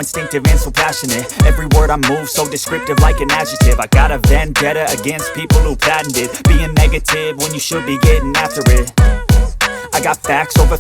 instinctive and so passionate. Every word I move so descriptive like an adjective. I got a vendetta against people who patented being negative when you should be getting after it. I got facts over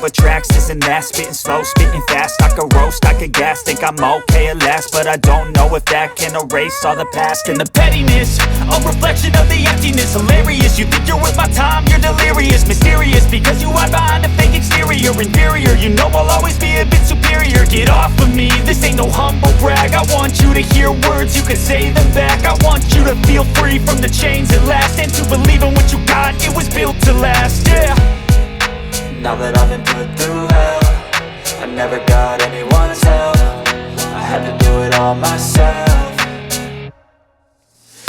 tracks, this and that. Spitting slow, spitting fast, I could roast, I could gas. Think I'm okay at last, but I don't know if that can erase all the past. And the pettiness, a reflection of the emptiness. Hilarious, you think you're worth my time, you're delirious. Mysterious, because you hide behind a fake exterior. Inferior, you know I'll always be a bit superior. Get off of me, this ain't no humble brag. I want you to hear words, you can say them back. I want you to feel free from the chains at last, and to believe in what you got, it was built to last, yeah. Now that I've been put through hell, I never got anyone's help. I had to do it all myself.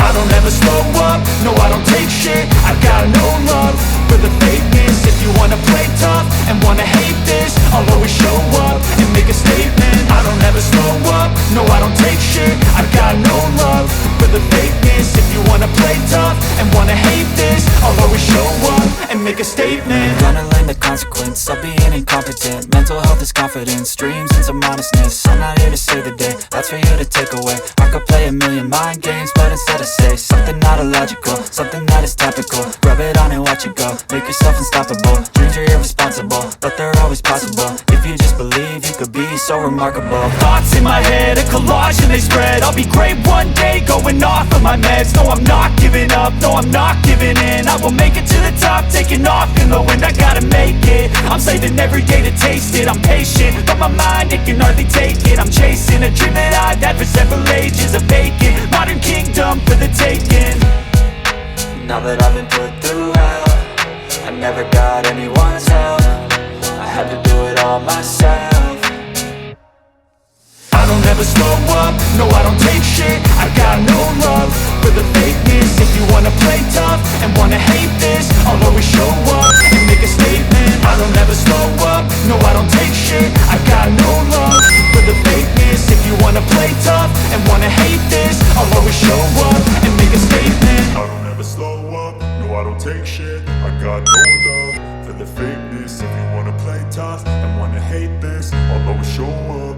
I don't ever slow up, no I don't take shit. I got no love for the fakeness. If you wanna play tough and wanna hate this, I'll always show up and make a statement. I don't ever slow up, no I don't take shit. I got no love for the fakeness. If you wanna play tough and wanna hate this, I'll always show up and make a statement. Gonna learn the consequence of being incompetent. Mental health is confidence, dreams and some honestness. I'm not here to save the day, that's for you to take away. I could play a million mind games, but instead I say something not illogical, something that is topical. Rub it on and watch it go, make yourself unstoppable. Dreams are irresponsible, but they're always possible. If you just believe, you could be so remarkable. Thoughts in my head, a collage and they spread. I'll be great one day, going off of my meds. No, I'm not giving up, no, I'm not giving in. I will make it to the top, taking off in the wind. I gotta make it, I'm saving every day to taste it. I'm patient, but my mind, it can hardly take it. I'm chasing a dream that I've had for several ages. A vacant, modern kingdom for the taking. Now that I've been put through hell, I never got anyone's help. I had to do it all myself. I don't ever slow up, no I don't take shit. I got no love for the fakeness. If you wanna play tough and wanna hate this, I'll always show up and make a statement. I don't ever slow up, no I don't take shit. I got no love for the fakeness. If you wanna play tough and wanna hate this, I'll always show up and make a statement. I don't ever slow up, no I don't take shit. I got no love for the fakeness. If you wanna play tough and wanna hate this, I'll always show up